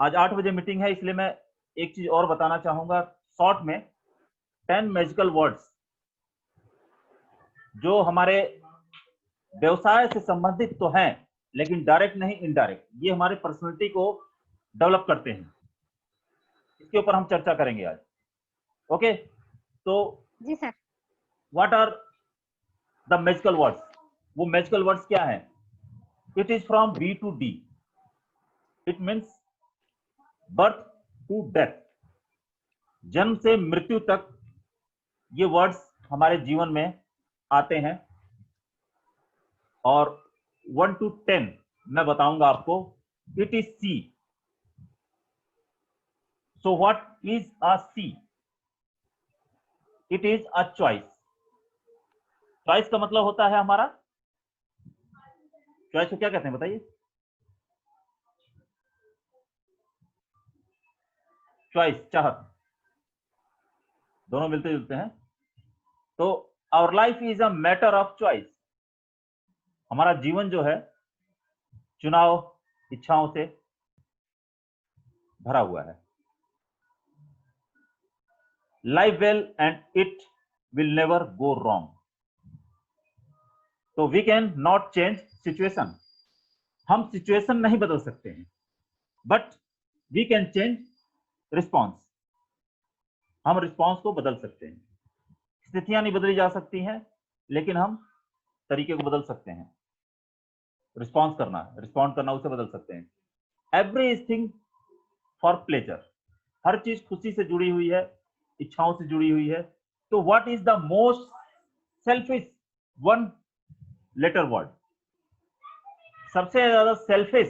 आज 8 बजे मीटिंग है, इसलिए मैं एक चीज और बताना चाहूंगा शॉर्ट में। 10 मैजिकल वर्ड्स जो हमारे व्यवसाय से संबंधित तो हैं, लेकिन डायरेक्ट नहीं, इनडायरेक्ट, ये हमारे पर्सनैलिटी को डेवलप करते हैं। इसके ऊपर हम चर्चा करेंगे आज। ओके, तो जी sir. What are the magical words? वो मैजिकल वर्ड्स क्या है? It is from B to D. It means birth to death, जन्म से मृत्यु तक ये वर्ड्स हमारे जीवन में आते हैं। और 1 to 10 मैं बताऊंगा आपको। It is C. So what is a C? It is a choice. Choice का मतलब होता है हमारा, चॉइस को क्या कहते हैं बताइए? चॉइस, चाहत, दोनों मिलते जुलते हैं। तो our life is a matter of choice. हमारा जीवन जो है चुनाव, इच्छाओं से भरा हुआ है। Live well and it will never go wrong. तो we can not change situation. हम सिचुएशन नहीं बदल सकते हैं, but we can change response. हम रिस्पॉन्स को बदल सकते हैं। स्थितियां नहीं बदली जा सकती हैं, लेकिन हम तरीके को बदल सकते हैं। रिस्पॉन्स करना, रिस्पॉन्ड करना, उसे बदल सकते हैं। Everything for pleasure. हर चीज खुशी से जुड़ी हुई है, इच्छाओं से जुड़ी हुई है। तो what is the most selfish one letter word? सबसे ज्यादा सेल्फिश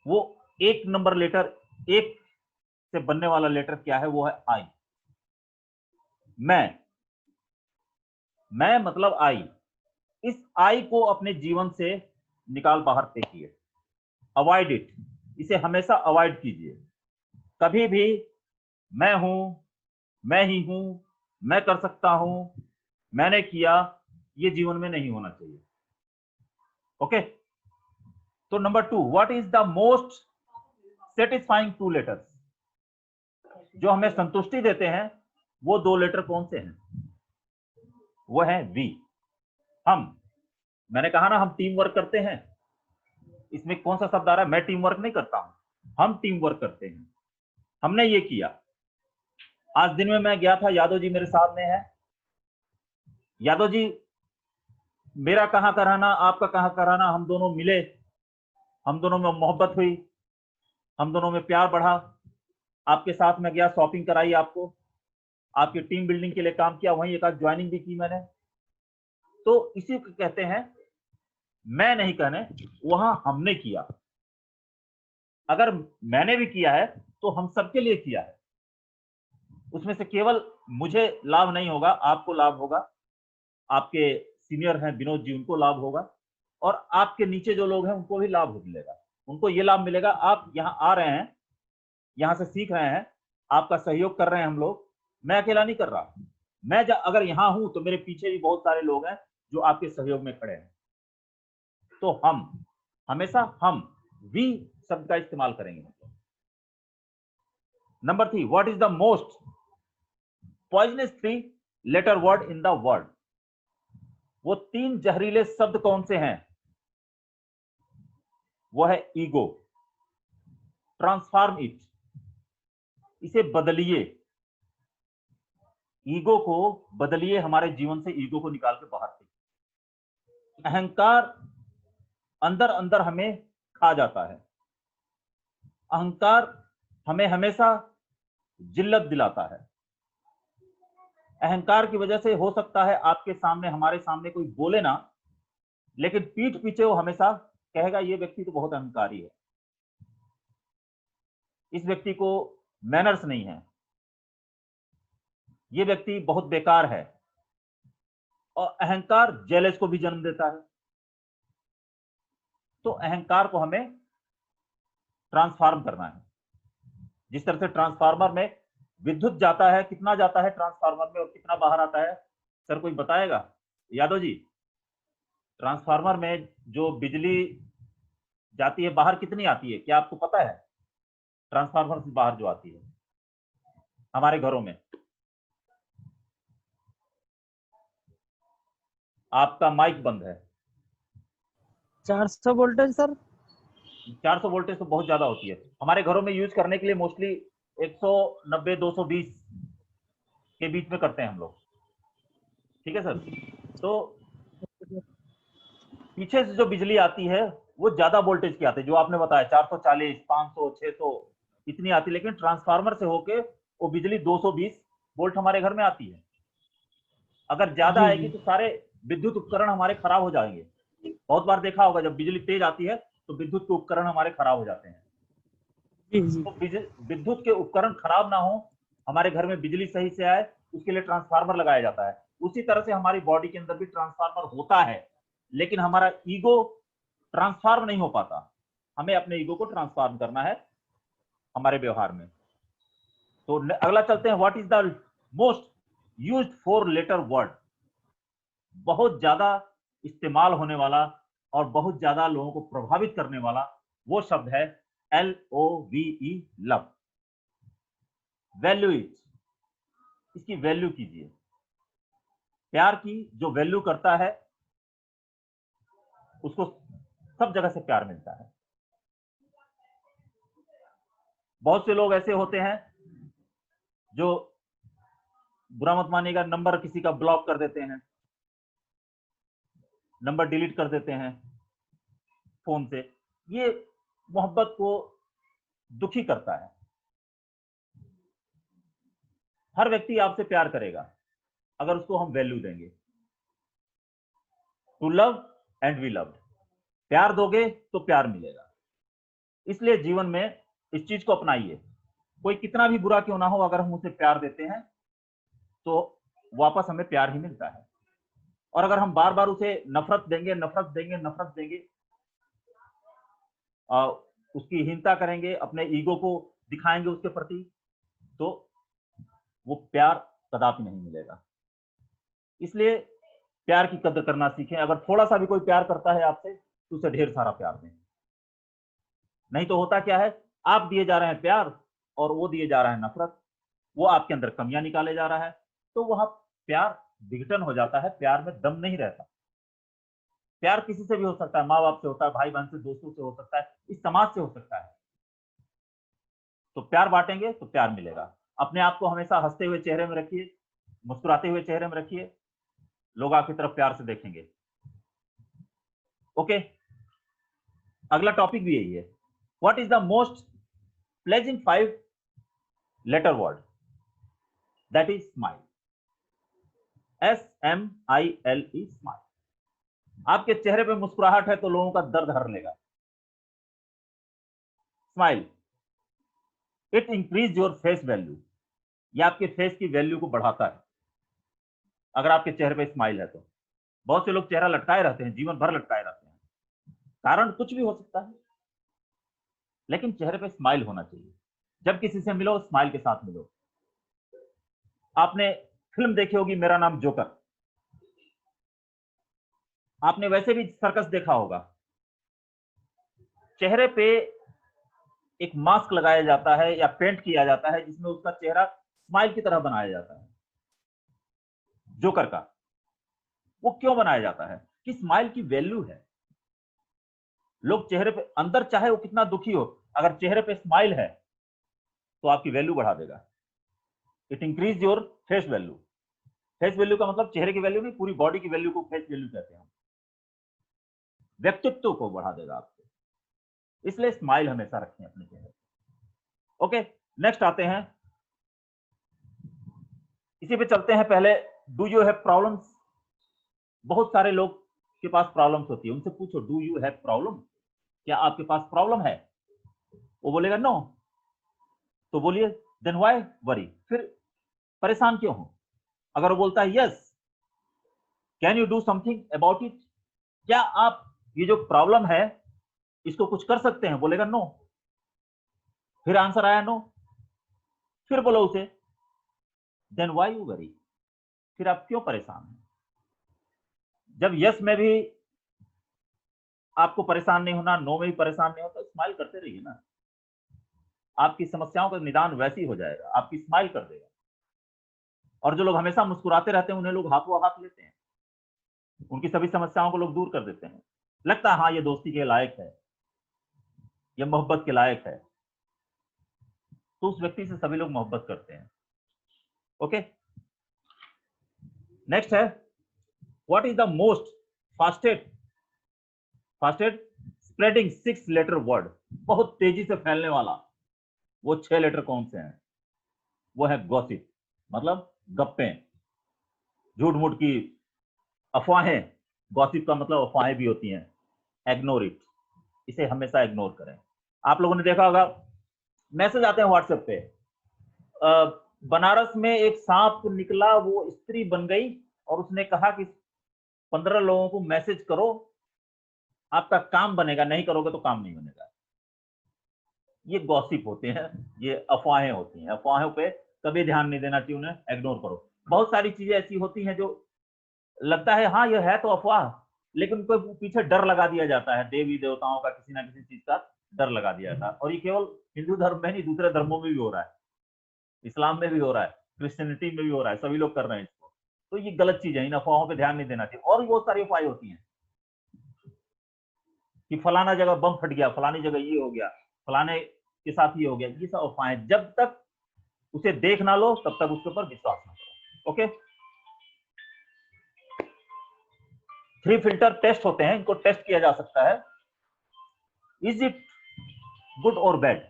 वो एक नंबर लेटर, एक से बनने वाला लेटर क्या है? वो है आई। मैं मतलब आई। इस आई को अपने जीवन से निकाल बाहर फेंकिए। Avoid it. इसे हमेशा अवॉइड कीजिए। कभी भी मैं हूं, मैं ही हूं, मैं कर सकता हूं, मैंने किया, ये जीवन में नहीं होना चाहिए। ओके, तो number 2, what is the most satisfying 2 letters? जो हमें संतुष्टि देते हैं वो 2 लेटर कौन से हैं? वो है वी, हम। मैंने कहा ना, हम टीम वर्क करते हैं। इसमें कौन सा शब्द आ रहा है? मैं टीम वर्क नहीं करता हूं, हम टीम वर्क करते हैं। हमने ये किया। आज दिन में मैं गया था, यादव जी मेरे साथ में है। यादव जी, मेरा कहां का रहना, आपका कहां का रहना, हम दोनों मिले, हम दोनों में मोहब्बत हुई, हम दोनों में प्यार बढ़ा। आपके साथ में गया, शॉपिंग कराई आपको, आपकी टीम बिल्डिंग के लिए काम किया, वहीं एक आध ज्वाइनिंग भी की मैंने। तो इसी को कहते हैं, मैं नहीं कहने, वहां हमने किया। अगर मैंने भी किया है तो हम सबके लिए किया है। उसमें से केवल मुझे लाभ नहीं होगा, आपको लाभ होगा, आपके सीनियर हैं विनोद जी, उनको लाभ होगा, और आपके नीचे जो लोग हैं उनको भी लाभ मिलेगा। उनको ये लाभ मिलेगा, आप यहाँ आ रहे हैं, यहाँ से सीख रहे हैं, आपका सहयोग कर रहे हैं हम लोग। मैं अकेला नहीं कर रहा। मैं अगर यहाँ हूं तो मेरे पीछे भी बहुत सारे लोग हैं जो आपके सहयोग में खड़े हैं। तो हम हमेशा हम वी शब्द का इस्तेमाल करेंगे। Number 3, what is the most poisonous 3 letter word in the world? वो 3 जहरीले शब्द कौन से हैं? वो है ईगो। Transform it. इसे बदलिए। ईगो को बदलिए, हमारे जीवन से ईगो को निकाल के बाहर फेंकिए। अहंकार अंदर अंदर हमें खा जाता है। अहंकार हमें हमेशा जिल्लत दिलाता है। अहंकार की वजह से हो सकता है आपके सामने, हमारे सामने कोई बोले ना, लेकिन पीठ पीछे वो हमेशा कहेगा ये व्यक्ति तो बहुत अहंकारी है, इस व्यक्ति को मैनर्स नहीं है, ये व्यक्ति बहुत बेकार है। और अहंकार जेलस को भी जन्म देता है। तो अहंकार को हमें ट्रांसफॉर्म करना है। जिस तरह से ट्रांसफार्मर में विद्युत जाता है, कितना जाता है ट्रांसफार्मर में और कितना बाहर आता है? सर कोई बताएगा? यादव जी, ट्रांसफार्मर में जो बिजली जाती है बाहर कितनी आती है, क्या आपको पता है? ट्रांसफार्मर से बाहर जो आती है हमारे घरों में। आपका माइक बंद है। 400 वोल्टेज सर। 400 वोल्टेज तो बहुत ज्यादा होती है। हमारे घरों में यूज करने के लिए मोस्टली 190 220 के बीच में करते हैं हम लोग। ठीक है सर। तो पीछे से जो बिजली आती है वो ज्यादा वोल्टेज की आती है, जो आपने बताया 440 500 600 इतनी आती है, लेकिन ट्रांसफार्मर से होके वो बिजली 220 वोल्ट हमारे घर में आती है। अगर ज्यादा जी आएगी जी तो सारे विद्युत उपकरण हमारे खराब हो जाएंगे। बहुत बार देखा होगा जब बिजली तेज आती है तो विद्युत के उपकरण हमारे खराब हो जाते हैं। जी जी। तो विद्युत के उपकरण खराब ना हो, हमारे घर में बिजली सही से आए, उसके लिए ट्रांसफार्मर लगाया जाता है। उसी तरह से हमारी बॉडी के अंदर भी ट्रांसफार्मर होता है, लेकिन हमारा ईगो ट्रांसफार्म नहीं हो पाता। हमें अपने ईगो को ट्रांसफार्म करना है हमारे व्यवहार में। तो अगला चलते हैं, what is the most used four letter word. बहुत ज्यादा इस्तेमाल होने वाला और बहुत ज्यादा लोगों को प्रभावित करने वाला वो शब्द है LOVE, लव। वैल्यू इट, इसकी वैल्यू कीजिए। प्यार की जो वैल्यू करता है उसको सब जगह से प्यार मिलता है। बहुत से लोग ऐसे होते हैं जो, बुरा मत मानिएगा, नंबर किसी का ब्लॉक कर देते हैं, नंबर डिलीट कर देते हैं फोन से। ये मोहब्बत को दुखी करता है। हर व्यक्ति आपसे प्यार करेगा अगर उसको हम वैल्यू देंगे। To love and we love, प्यार दोगे तो प्यार मिलेगा। इसलिए जीवन में इस चीज को अपनाइए। कोई कितना भी बुरा क्यों ना हो, अगर हम उसे प्यार देते हैं तो वापस हमें प्यार ही मिलता है। और अगर हम बार बार उसे नफरत देंगे नफरत देंगे नफरत देंगे, उसकी हीनता करेंगे, अपने ईगो को दिखाएंगे उसके प्रति, तो वो प्यार कदापि नहीं मिलेगा। इसलिए प्यार की कदर करना सीखें। अगर थोड़ा सा भी कोई प्यार करता है आपसे तो उसे ढेर सारा प्यार दें। नहीं तो होता क्या है, आप दिए जा रहे हैं प्यार और वो दिए जा रहा है नफरत, वो आपके अंदर कमियां निकाले जा रहा है, तो वह प्यार विघटन हो जाता है, प्यार में दम नहीं रहता। प्यार किसी से भी हो सकता है, माँ बाप से होता है, भाई बहन से, दोस्तों से हो सकता है, इस समाज से हो सकता है। तो प्यार बांटेंगे तो प्यार मिलेगा। अपने आप को हमेशा हंसते हुए चेहरे में रखिए, मुस्कुराते हुए चेहरे में रखिए, लोग आपकी तरफ प्यार से देखेंगे। ओके, अगला टॉपिक भी यही है, what is the most pleasing 5 letter word, that is smile. SMILE, smile. आपके चेहरे पे मुस्कुराहट है तो लोगों का दर्द हर लेगा। Smile, it increase your face value, ये आपके फेस की वैल्यू को बढ़ाता है। अगर आपके चेहरे पे स्माइल है तो। बहुत से लोग चेहरा लटकाए रहते हैं, जीवन भर लटकाए रहते हैं, कारण कुछ भी हो सकता है, लेकिन चेहरे पे स्माइल होना चाहिए। जब किसी से मिलो स्माइल के साथ मिलो। आपने फिल्म देखी होगी मेरा नाम जोकर, आपने वैसे भी सर्कस देखा होगा। चेहरे पे एक मास्क लगाया जाता है या पेंट किया जाता है जिसमें उसका चेहरा स्माइल की तरह बनाया जाता है, जोकर का। वो क्यों बनाया जाता है कि स्माइल की वैल्यू है। लोग चेहरे पे, अंदर चाहे वो कितना दुखी हो, अगर चेहरे पे स्माइल है तो आपकी वैल्यू बढ़ा देगा। It increase your face value. Face value का मतलब चेहरे की वैल्यू नहीं, पूरी बॉडी की वैल्यू को फेस वैल्यू कहते हैं। व्यक्तित्व को बढ़ा देगा आपके। इसलिए स्माइल हमेशा रखें अपने चेहरे पे। ओके, नेक्स्ट आते हैं, इसी पे चलते हैं। पहले, डू यू हैव प्रॉब्लम्स। बहुत सारे लोग के पास प्रॉब्लम्स होती है, उनसे पूछो डू यू हैव प्रॉब्लम, क्या आपके पास प्रॉब्लम है? वो बोलेगा नो, तो बोलिए देन व्हाई वरी, फिर परेशान क्यों हो? अगर वो बोलता है yes, can you do something about it, क्या आप ये जो प्रॉब्लम है इसको कुछ कर सकते हैं? बोलेगा नो, फिर आंसर आया नो, फिर बोलो उसे देन व्हाई यू वरी, फिर आप क्यों परेशान हैं? जब यस में भी आपको परेशान नहीं होना, नो में भी परेशान नहीं होता, स्माइल करते रहिए ना, आपकी समस्याओं का निदान वैसे ही हो जाएगा, आपकी स्माइल कर देगा। और जो लोग हमेशा मुस्कुराते रहते हैं उन्हें लोग हाथों हाथ लेते हैं, उनकी सभी समस्याओं को लोग दूर कर देते हैं। लगता है हाँ ये दोस्ती के लायक है, ये मोहब्बत के लायक है, तो उस व्यक्ति से सभी लोग मोहब्बत करते हैं। ओके, नेक्स्ट है, what is the most fastest spreading 6 letter word, बहुत तेजी से फैलने वाला वो 6 लेटर कौन से हैं? वो है गॉसिप, मतलब गप्पे, झूठ मूठ की अफवाहें। गॉसिप का मतलब अफवाहें भी होती हैं। इग्नोर इट, इसे हमेशा इग्नोर करें। आप लोगों ने देखा होगा मैसेज आते हैं व्हाट्सएप पे, बनारस में एक सांप निकला, वो स्त्री बन गई और उसने कहा कि 15 लोगों को मैसेज करो, आपका काम बनेगा, नहीं करोगे तो काम नहीं बनेगा। ये गॉसिप होते हैं, ये अफवाहें होती हैं। अफवाहों पे कभी ध्यान नहीं देना चाहिए, उन्हें इग्नोर करो। बहुत सारी चीजें ऐसी होती हैं जो लगता है हाँ ये है तो अफवाह, लेकिन उनको पीछे डर लगा दिया जाता है, देवी देवताओं का किसी ना किसी चीज का डर लगा दिया जाता है। और ये केवल हिंदू धर्म में नहीं, दूसरे धर्मों में भी हो रहा है, इस्लाम में भी हो रहा है, क्रिश्चियनिटी में भी हो रहा है, सभी लोग कर रहे हैं इसको। तो ये गलत चीज है, इन अफवाहों पर ध्यान नहीं देना चाहिए। और भी बहुत सारी अफवाहें होती हैं कि फलाना जगह बम फट गया, फलानी जगह ये हो गया, फलाने के साथ ये हो गया, ये सब अफवाहें। जब तक उसे देख ना लो तब तक उसके ऊपर विश्वास ना करो। ओके, 3 फिल्टर टेस्ट होते हैं, इनको टेस्ट किया जा सकता है। इज इट गुड और बैड,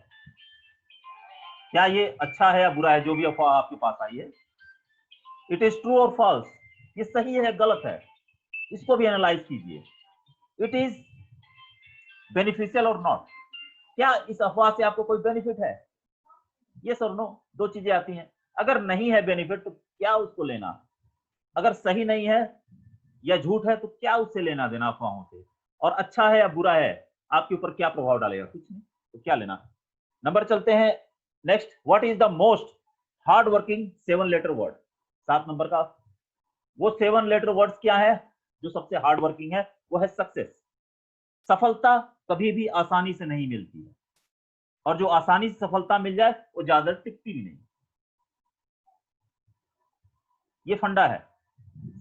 क्या ये अच्छा है या बुरा है, जो भी अफवाह आपके पास आई है। इट इज ट्रू और फॉल्स, ये सही है गलत है, इसको भी एनालाइज कीजिए। इट इज बेनिफिशियल और नॉट, क्या इस अफवाह से आपको कोई बेनिफिट है, ये सर नो, दो चीजें आती हैं। अगर नहीं है बेनिफिट तो क्या उसको लेना, अगर सही नहीं है या झूठ है तो क्या उससे लेना देना अफवाहों से। और अच्छा है या बुरा है, आपके ऊपर क्या प्रभाव डालेगा, कुछ नहीं, तो क्या लेना। नंबर चलते हैं next, what is the most hard working 7 letter word. 7 number का वो 7 लेटर वर्ड्स क्या है जो सबसे हार्ड वर्किंग है, वो है सक्सेस। सफलता कभी भी आसानी से नहीं मिलती है, और जो आसानी से सफलता मिल जाए वो ज्यादा टिकती भी नहीं, ये फंडा है।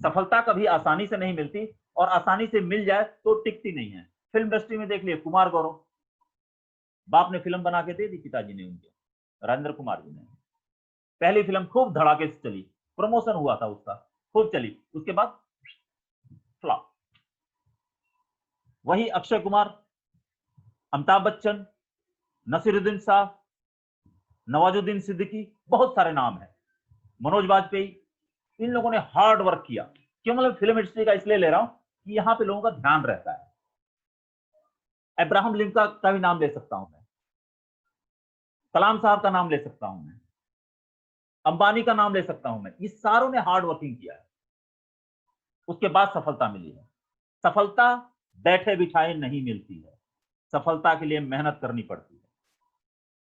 सफलता कभी आसानी से नहीं मिलती, और आसानी से मिल जाए तो टिकती नहीं है। फिल्म इंडस्ट्री में देख लिए, कुमार गौरव, बाप ने फिल्म बना के दे दी, पिताजी ने उनके, राजेंद्र कुमार जी ने। पहली फिल्म खूब धड़ाके से चली, प्रमोशन हुआ था उसका, खूब चली, उसके बाद फ्लॉप। वही अक्षय कुमार, अमिताभ बच्चन, नसीरुद्दीन शाह, नवाजुद्दीन सिद्दीकी, बहुत सारे नाम है, मनोज वाजपेयी, इन लोगों ने हार्ड वर्क किया। क्यों, मतलब फिल्म इंडस्ट्री का इसलिए ले रहा हूं कि यहां पे लोगों का ध्यान रहता है। अब्राहम लिंकन का भी नाम ले सकता हूं मैं, कलाम साहब का नाम ले सकता हूं मैं, अंबानी का नाम ले सकता हूं मैं, ये सारों ने हार्ड वर्किंग किया है, उसके बाद सफलता मिली है। सफलता बैठे बिठाए नहीं मिलती है, सफलता के लिए मेहनत करनी पड़ती है।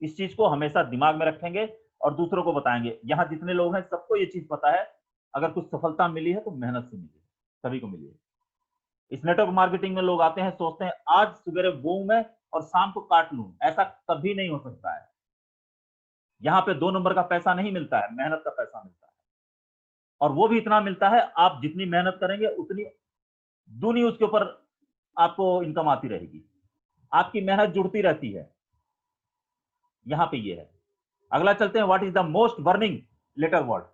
इस चीज को हमेशा दिमाग में रखेंगे और दूसरों को बताएंगे। यहां जितने लोग हैं सबको ये चीज पता है, अगर कुछ सफलता मिली है तो मेहनत से मिली है, सभी को मिली है। इस नेटवर्क मार्केटिंग में लोग आते हैं, सोचते हैं आज सवेरे बोऊं मैं और शाम को काट लूं, ऐसा कभी नहीं हो सकता है। यहाँ पे 2 नंबर का पैसा नहीं मिलता है, मेहनत का पैसा मिलता है, और वो भी इतना मिलता है, आप जितनी मेहनत करेंगे उतनी दूनी उसके ऊपर आपको इनकम आती रहेगी, आपकी मेहनत जुड़ती रहती है। यहाँ पे ये है। अगला चलते हैं, what is the most burning letter word.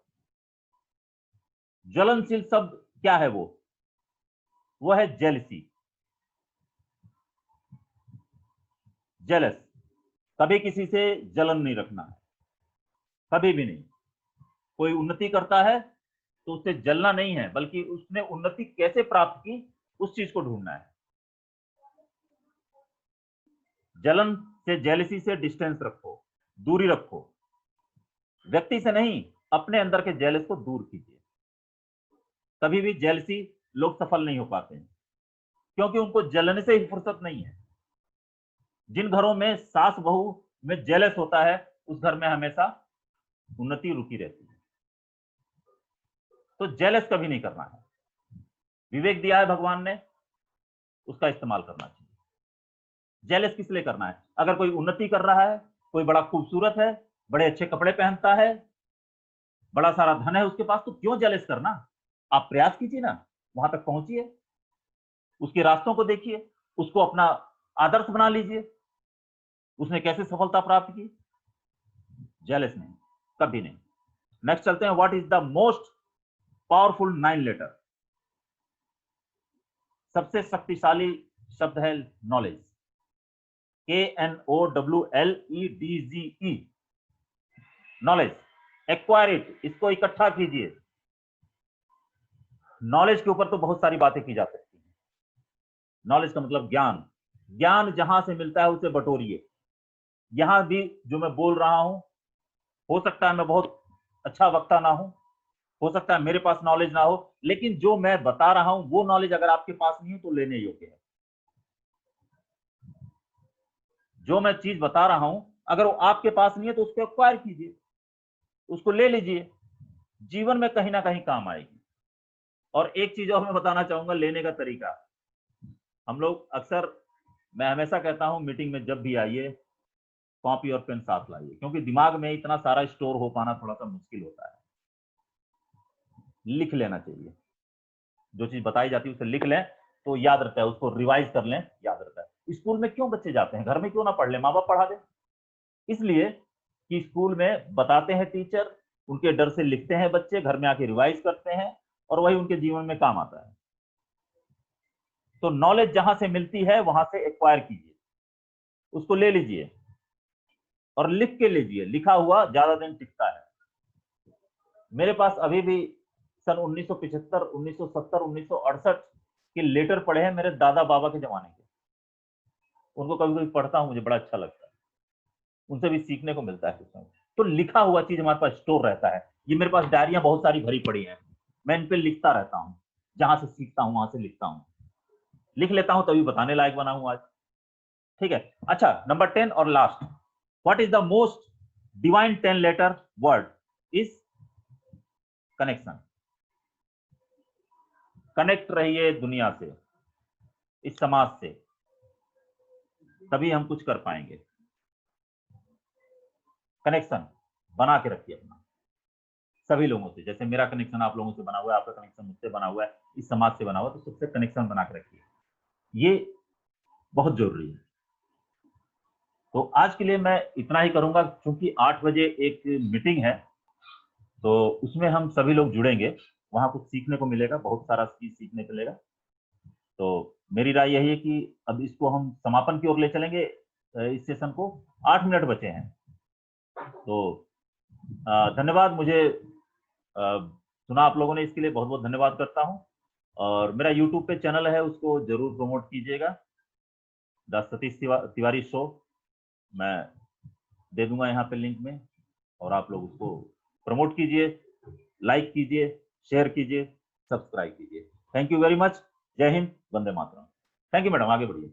ज्वलनशील शब्द क्या है, वो है जेलसी, जेलस। कभी किसी से जलन नहीं रखना है, कभी भी नहीं। कोई उन्नति करता है तो उससे जलना नहीं है, बल्कि उसने उन्नति कैसे प्राप्त की उस चीज को ढूंढना है। जलन से, जेलसी से डिस्टेंस रखो, दूरी रखो, व्यक्ति से नहीं, अपने अंदर के जेलस को दूर कीजिए। कभी भी जेलसी लोग सफल नहीं हो पाते हैं, क्योंकि उनको जलने से ही फुर्सत नहीं है। जिन घरों में सास बहू में जेलस होता है, उस घर में हमेशा उन्नति रुकी रहती है। तो जेलस कभी नहीं करना है, विवेक दिया है भगवान ने, उसका इस्तेमाल करना चाहिए। जेलस किस लिए करना है? अगर कोई उन्नति कर रहा है, कोई बड़ा खूबसूरत है, बड़े अच्छे कपड़े पहनता है, बड़ा सारा धन है उसके पास, तो क्यों जेलस करना? आप प्रयास कीजिए ना, वहां तक पहुंचिए, उसके रास्तों को देखिए, उसको अपना आदर्श बना लीजिए। उसने कैसे सफलता प्राप्त की? जेलस नहीं, कभी नहीं। नेक्स्ट चलते हैं, what is the most powerful 9 letter? सबसे शक्तिशाली शब्द है knowledge, KNOWLEDGE, knowledge. Acquire it, इसको इकट्ठा कीजिए। नॉलेज के ऊपर तो बहुत सारी बातें की जा सकती हैं। नॉलेज का मतलब ज्ञान, ज्ञान जहां से मिलता है उसे बटोरिए। यहां भी जो मैं बोल रहा हूं, हो सकता है मैं बहुत अच्छा वक्ता ना हूं, हो सकता है मेरे पास नॉलेज ना हो, लेकिन जो मैं बता रहा हूं वो नॉलेज अगर आपके पास नहीं है तो लेने योग्य है। जो मैं चीज बता रहा हूं अगर वो आपके पास नहीं है तो उसको एक्वायर कीजिए, उसको ले लीजिए, जीवन में कहीं ना कहीं काम आएगी। और एक चीज और मैं बताना चाहूंगा, लेने का तरीका। हम लोग अक्सर, मैं हमेशा कहता हूं मीटिंग में जब भी आइए कॉपी और पेन साथ लाइए, क्योंकि दिमाग में इतना सारा स्टोर हो पाना थोड़ा सा मुश्किल होता है। लिख लेना चाहिए, जो चीज बताई जाती है उसे लिख लें तो याद रहता है, उसको रिवाइज कर लें, याद रहता है। स्कूल में क्यों बच्चे जाते हैं? घर में क्यों ना पढ़ ले, माँ बाप पढ़ा दें। इसलिए कि स्कूल में बताते हैं टीचर, उनके डर से लिखते हैं बच्चे, घर में आके रिवाइज करते हैं और वही उनके जीवन में काम आता है। तो नॉलेज जहां से मिलती है वहां से एक्वायर कीजिए, उसको ले लीजिए और लिख के लीजिए। लिखा हुआ ज्यादा दिन टिकता है। मेरे पास अभी भी सन 1975, 1970, 1968 के लेटर पढ़े हैं, मेरे दादा बाबा के जमाने के। उनको कभी कभी पढ़ता हूं, मुझे बड़ा अच्छा लगता है, उनसे भी सीखने को मिलता है कुछ। तो लिखा हुआ चीज हमारे पास स्टोर रहता है। ये मेरे पास डायरियां बहुत सारी भरी पड़ी हैं, मैं इन पे लिखता रहता हूँ, जहां से सीखता हूं वहां से लिखता हूँ, लिख लेता हूं, तभी बताने लायक बना हूं आज। ठीक है, अच्छा, नंबर 10 और last, what is the most divine 10 letter word? Is connection. Connect रहिए दुनिया से, इस समाज से, तभी हम कुछ कर पाएंगे। कनेक्शन बना के रखिए अपना सभी लोगों से, जैसे मेरा कनेक्शन आप लोगों से बना हुआ है, आपका कनेक्शन मुझसे बना हुआ है, इस समाज से बना हुआ है, तो सबसे कनेक्शन बना के रखिए, ये बहुत जरूरी है। तो आज के लिए मैं इतना ही करूंगा, क्योंकि 8 बजे एक मीटिंग है, तो उसमें हम सभी लोग जुड़ेंगे, वहां कुछ सीखने को मिलेगा, बहुत सारा चीज सीखने को मिलेगा। तो मेरी राय यही है कि अब इसको हम समापन की ओर ले चलेंगे। इस सेशन को 8 मिनट बचे हैं, तो धन्यवाद। मुझे सुना आप लोगों ने, इसके लिए बहुत बहुत धन्यवाद करता हूं। और मेरा यूट्यूब पे चैनल है, उसको जरूर प्रमोट कीजिएगा, द सतीश तिवारी शो, मैं दे दूंगा यहाँ पे लिंक में, और आप लोग उसको प्रमोट कीजिए, लाइक कीजिए, शेयर कीजिए, सब्सक्राइब कीजिए। Thank you very much. जय Hind, Vande Mataram. Thank you madam, आगे बढ़िए।